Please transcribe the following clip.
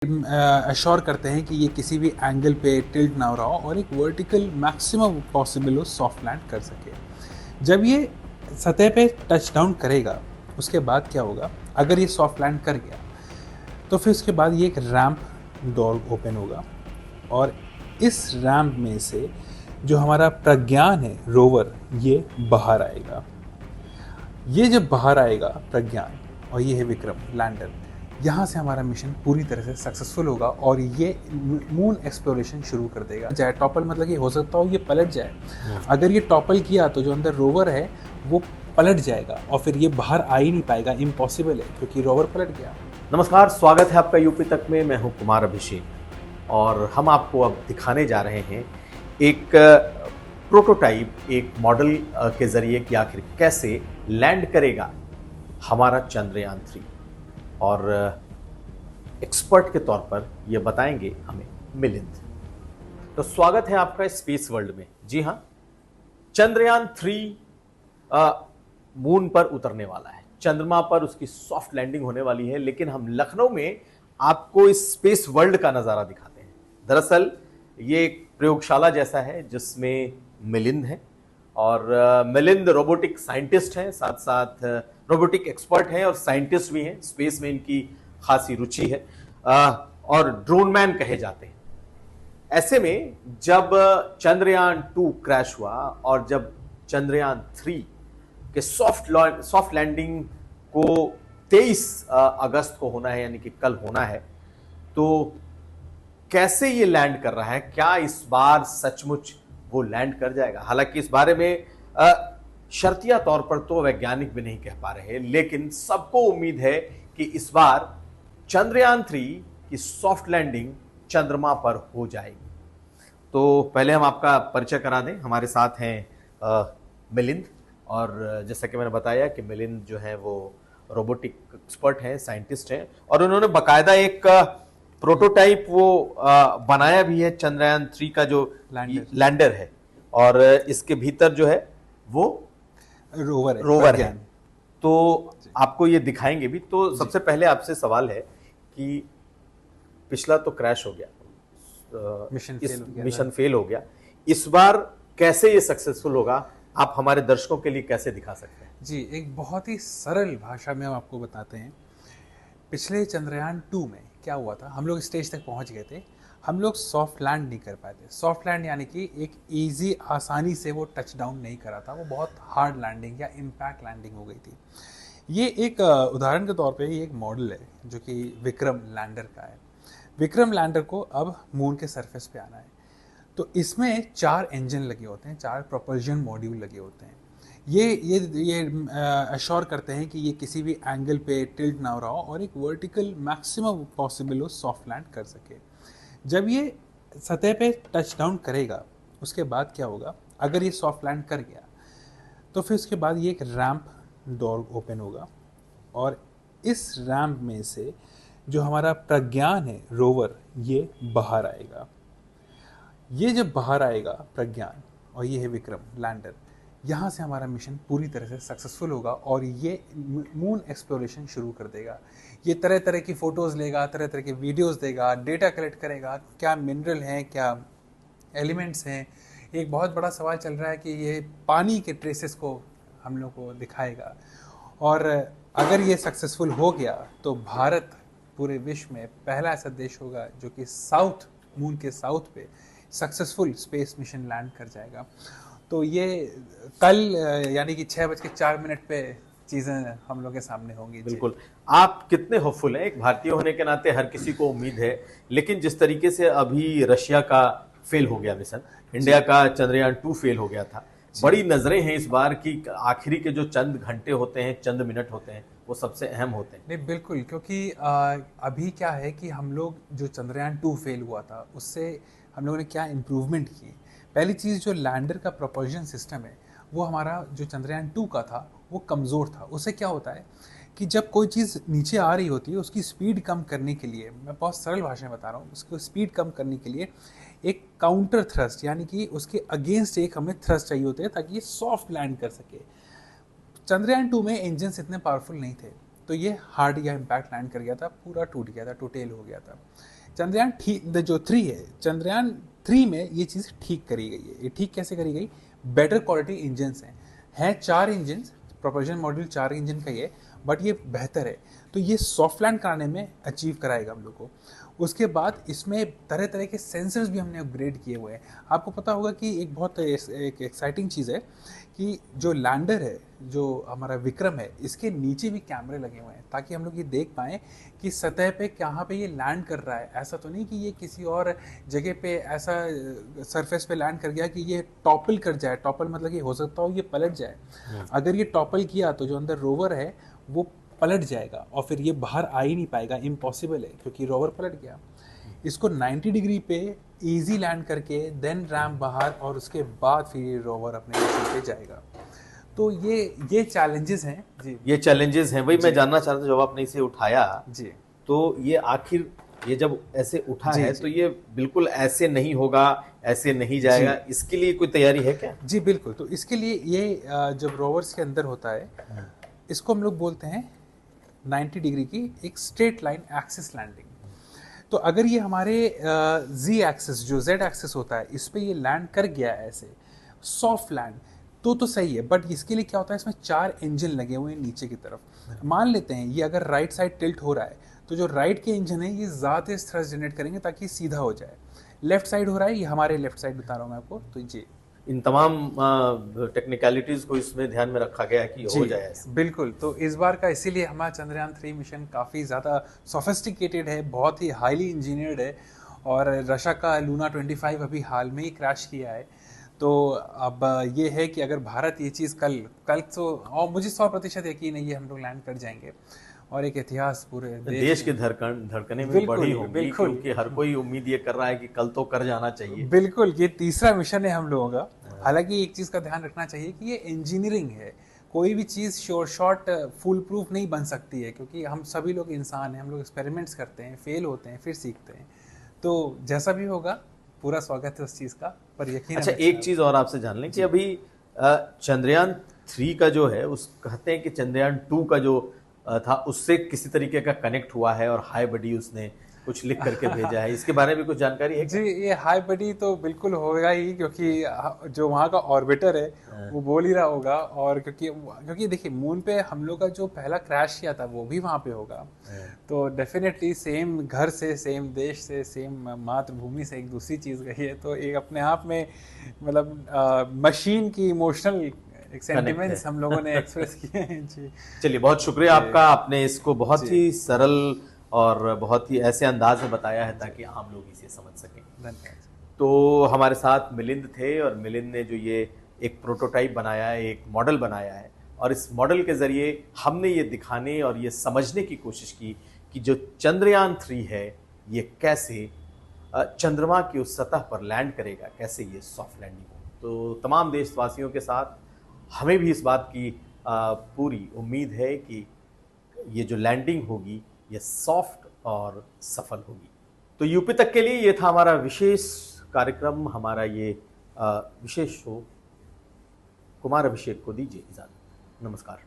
Assure करते हैं कि ये किसी भी एंगल पे टिल्ट ना हो रहा हो और एक वर्टिकल मैक्सिमम पॉसिबल हो सॉफ्ट लैंड कर सके। जब ये सतह पे टच डाउन करेगा उसके बाद क्या होगा, अगर ये सॉफ्ट लैंड कर गया तो फिर उसके बाद ये एक रैंप डोर ओपन होगा और इस रैंप में से जो हमारा प्रज्ञान है रोवर, ये बाहर आएगा। ये जब बाहर आएगा प्रज्ञान और ये है विक्रम लैंडर, यहाँ से हमारा मिशन पूरी तरह से सक्सेसफुल होगा और ये मून एक्सप्लोरेशन शुरू कर देगा। चाहे टॉपल मतलब कि हो सकता हो ये पलट जाए, अगर ये टॉपल किया तो जो अंदर रोवर है वो पलट जाएगा और फिर ये बाहर आ ही नहीं पाएगा, इम्पॉसिबल है क्योंकि रोवर पलट गया। नमस्कार, स्वागत है आपका यूपी तक में। मैं हूं कुमार अभिषेक और हम आपको अब दिखाने जा रहे हैं एक प्रोटोटाइप, एक मॉडल के जरिए कि आखिर कैसे लैंड करेगा हमारा चंद्रयान 3। और एक्सपर्ट के तौर पर ये बताएंगे हमें मिलिंद। तो स्वागत है आपका स्पेस वर्ल्ड में। जी हाँ, चंद्रयान 3 मून पर उतरने वाला है, चंद्रमा पर उसकी सॉफ्ट लैंडिंग होने वाली है, लेकिन हम लखनऊ में आपको इस स्पेस वर्ल्ड का नजारा दिखाते हैं। दरअसल ये एक प्रयोगशाला जैसा है जिसमें मिलिंद है और मिलिंद रोबोटिक साइंटिस्ट हैं, साथ साथ रोबोटिक एक्सपर्ट हैं और साइंटिस्ट भी हैं। स्पेस में इनकी खासी रुचि है और ड्रोन मैन कहे जाते हैं। ऐसे में जब चंद्रयान 2 क्रैश हुआ और जब चंद्रयान 3 के सॉफ्ट लैंडिंग को 23 अगस्त को होना है, यानी कि कल होना है, तो कैसे ये लैंड कर रहा है, क्या इस बार सचमुच वो लैंड कर जाएगा? हालांकि इस बारे में शर्तिया तौर पर तो वैज्ञानिक भी नहीं कह पा रहे, लेकिन सबको उम्मीद है कि इस बार चंद्रयान 3 की सॉफ्ट लैंडिंग चंद्रमा पर हो जाएगी। तो पहले हम आपका परिचय करा दें। हमारे साथ हैं मिलिंद, और जैसा कि मैंने बताया कि मिलिंद जो है वो रोबोटिक एक्सपर्ट हैं, साइंटिस्ट हैं, और उन्होंने बाकायदा एक प्रोटोटाइप वो बनाया भी है चंद्रयान 3 का जो लैंडर है, और इसके भीतर जो है वो रोवर है। तो आपको ये दिखाएंगे भी। तो सबसे पहले आपसे सवाल है कि पिछला तो क्रैश हो गया, मिशन फेल हो गया, इस बार कैसे ये सक्सेसफुल होगा? आप हमारे दर्शकों के लिए कैसे दिखा सकते हैं? जी, एक बहुत ही सरल भाषा में हम आपको बताते हैं। पिछले चंद्रयान 2 में क्या हुआ था, हम लोग स्टेज तक पहुंच गए थे, हम लोग सॉफ्ट लैंड नहीं कर पाए थे। सॉफ्ट लैंड यानी कि एक इजी, आसानी से वो टच डाउन नहीं करा था, वो बहुत हार्ड लैंडिंग या इम्पैक्ट लैंडिंग हो गई थी। ये एक उदाहरण के तौर पे ये एक मॉडल है जो कि विक्रम लैंडर का है। विक्रम लैंडर को अब मून के सरफेस पे आना है, तो इसमें 4 इंजन लगे होते हैं, 4 प्रोपल्शन मॉड्यूल लगे होते हैं। ये अश्योर करते हैं कि ये किसी भी एंगल पे टिल्ट ना हो रहा हो और एक वर्टिकल मैक्सिमम पॉसिबल हो सॉफ्ट लैंड कर सके। जब ये सतह पे टच डाउन करेगा उसके बाद क्या होगा, अगर ये सॉफ्ट लैंड कर गया तो फिर उसके बाद ये एक रैंप डोर ओपन होगा और इस रैंप में से जो हमारा प्रज्ञान है रोवर, ये बाहर आएगा। ये जब बाहर आएगा प्रज्ञान और ये है विक्रम लैंडर, यहाँ से हमारा मिशन पूरी तरह से सक्सेसफुल होगा और ये मून एक्सप्लोरेशन शुरू कर देगा। ये तरह तरह की फ़ोटोज़ लेगा, तरह तरह के वीडियोस देगा, डेटा कलेक्ट करेगा, क्या मिनरल हैं, क्या एलिमेंट्स हैं। एक बहुत बड़ा सवाल चल रहा है कि ये पानी के ट्रेसेस को हम लोग को दिखाएगा, और अगर ये सक्सेसफुल हो गया तो भारत पूरे विश्व में पहला ऐसा देश होगा जो कि साउथ, मून के साउथ पे सक्सेसफुल स्पेस मिशन लैंड कर जाएगा। तो ये कल यानी कि 6:04 पे चीज़ें हम लोग के सामने होंगी। बिल्कुल। आप कितने होपफुल हैं? एक भारतीय होने के नाते हर किसी को उम्मीद है, लेकिन जिस तरीके से अभी रशिया का फेल हो गया मिशन, इंडिया का चंद्रयान 2 फेल हो गया था, बड़ी नजरें हैं इस बार की आखिरी के जो चंद घंटे होते हैं, चंद मिनट होते हैं, वो सबसे अहम होते हैं। नहीं, बिल्कुल, क्योंकि अभी क्या है कि हम लोग जो चंद्रयान 2 फेल हुआ था उससे हम लोगों ने क्या इम्प्रूवमेंट की। पहली चीज़, जो लैंडर का प्रोपल्शन सिस्टम है वो हमारा जो चंद्रयान 2 का था वो कमज़ोर था। उससे क्या होता है कि जब कोई चीज़ नीचे आ रही होती है उसकी स्पीड कम करने के लिए, मैं बहुत सरल भाषा में बता रहा हूँ, उसको स्पीड कम करने के लिए एक काउंटर थ्रस्ट यानी कि उसके अगेंस्ट एक हमें थ्रस्ट चाहिए होते हैं ताकि ये सॉफ्ट लैंड कर सके। चंद्रयान 2 में इंजन्स इतने पावरफुल नहीं थे, तो ये हार्ड या इम्पैक्ट लैंड कर गया था, पूरा टूट गया था, टोटेल हो गया था। चंद्रयान जो 3 है, चंद्रयान 3 में ये चीज़ ठीक करी गई है। ये ठीक कैसे करी गई? बेटर क्वालिटी इंजन्स हैं 4 इंजन, प्रोपल्शन मॉड्यूल 4 इंजन का ही है, बट ये बेहतर है। तो ये सॉफ्ट लैंड कराने में अचीव कराएगा हम लोग को। उसके बाद इसमें तरह तरह के सेंसर्स भी हमने अपग्रेड किए हुए हैं। आपको पता होगा कि एक बहुत एक एक्साइटिंग चीज़ है कि जो लैंडर है, जो हमारा विक्रम है, इसके नीचे भी कैमरे लगे हुए हैं ताकि हम लोग ये देख पाएँ कि सतह पे कहाँ पे ये लैंड कर रहा है। ऐसा तो नहीं कि ये किसी और जगह पे ऐसा सरफेस पे लैंड कर गया कि ये टॉपल कर जाए। टॉपल मतलब कि हो सकता हो ये पलट जाए। अगर ये टॉपल किया तो जो अंदर रोवर है वो पलट जाएगा और फिर ये बाहर आ ही नहीं पाएगा, इम्पॉसिबल है, क्योंकि रोवर पलट गया। इसको 90 डिग्री पे इजी लैंड करके देन रैम बाहर, और उसके बाद फिर ये रोवर अपने मिशन पे जाएगा। तो ये चैलेंजेस हैं जी। ये चैलेंजेस हैं, वही मैं जानना चाहता था जब आपने इसे उठाया जी। तो ये आखिर ये जब ऐसे उठा जी, है जी। तो ये बिल्कुल ऐसे नहीं होगा, ऐसे नहीं जाएगा, इसके लिए कोई तैयारी है क्या? जी बिल्कुल। तो इसके लिए ये जब रोवर्स के अंदर होता है, इसको हम लोग बोलते हैं 90 डिग्री की एक स्ट्रेट लाइन एक्सिस लैंडिंग। तो अगर ये हमारे जी एक्सिस, जो जेड एक्सिस होता है, इस पे ये लैंड कर गया है ऐसे सॉफ्ट लैंड, तो सही है। बट इसके लिए क्या होता है, इसमें 4 इंजन लगे हुए हैं नीचे की तरफ। मान लेते हैं ये अगर राइट साइड टिल्ट हो रहा है तो जो राइट के इंजन है ये ज़्यादा थ्रस्ट जनरेट करेंगे ताकि सीधा हो जाए। लेफ्ट साइड हो रहा है, ये हमारे लेफ्ट साइड बता रहा हूँ मैं आपको। तो जी, इन तमाम टेक्निकलिटीज को इसमें ध्यान में रखा गया कि हो जाए ऐसा। बिल्कुल। तो इस बार का इसीलिए हमारा चंद्रयान 3 मिशन काफ़ी ज़्यादा सोफिस्टिकेटेड है, बहुत ही हाईली इंजीनियर्ड है। और रशिया का लूना 25 अभी हाल में ही क्रैश किया है। तो अब ये है कि अगर भारत ये चीज़ कल तो, और मुझे 100% यकीन है ये हम लोग लैंड कर जाएंगे और एक इतिहास पूरे देश की धड़कने में बिल्कुल, बड़ी होगी, बिल्कुल। क्योंकि हर कोई उम्मीद ये कर रहा है कि कल तो कर जाना चाहिए। बिल्कुल, ये तीसरा मिशन है हम लोगों का। हालांकि एक चीज़ का ध्यान रखना चाहिए कि ये इंजीनियरिंग है, कोई भी चीज़ श्योर शॉट फुल प्रूफ नहीं बन सकती है, क्योंकि हम सभी लोग इंसान हैं, हम लोग एक्सपेरिमेंट्स करते हैं, फेल होते हैं, फिर सीखते हैं। तो जैसा भी होगा पूरा स्वागत है उस चीज़ का, पर यकीन। अच्छा, एक चीज़ और आपसे जान लें कि अभी चंद्रयान 3 का जो है, उस कहते हैं कि चंद्रयान 2 का जो था उससे किसी तरीके का कनेक्ट हुआ है और हाई बडी उसने कुछ लिख करके भेजा है, इसके बारे में कुछ जानकारी है क्या? जी, ये हाई बडी तो बिल्कुल होगा ही, क्योंकि जो वहाँ का ऑर्बिटर है वो बोल ही रहा होगा। और क्योंकि देखिए मून पे हम लोग का जो पहला क्रैश किया था वो भी वहाँ पे होगा। तो डेफिनेटली सेम घर से, सेम देश से, सेम मातृभूमि से एक दूसरी चीज़ गई है। तो एक अपने आप में मतलब मशीन की इमोशनल एक सेंटिमेंट्स हम लोगों ने एक्सप्रेस किए हैं जी। चलिए, बहुत शुक्रिया आपका, आपने इसको बहुत ही सरल और बहुत ही ऐसे अंदाज में बताया है ताकि आम लोग इसे समझ सकें। धन्यवाद। तो हमारे साथ मिलिंद थे और मिलिंद ने जो ये एक प्रोटोटाइप बनाया है, एक मॉडल बनाया है, और इस मॉडल के ज़रिए हमने ये दिखाने और ये समझने की कोशिश की कि जो चंद्रयान 3 है ये कैसे चंद्रमा की उस सतह पर लैंड करेगा, कैसे ये सॉफ्ट लैंडिंग हो। तो तमाम देशवासियों के साथ हमें भी इस बात की पूरी उम्मीद है कि ये जो लैंडिंग होगी ये सॉफ्ट और सफल होगी। तो यूपी तक के लिए ये था हमारा विशेष कार्यक्रम, हमारा ये विशेष शो। कुमार अभिषेक को दीजिए इजाज़त। नमस्कार।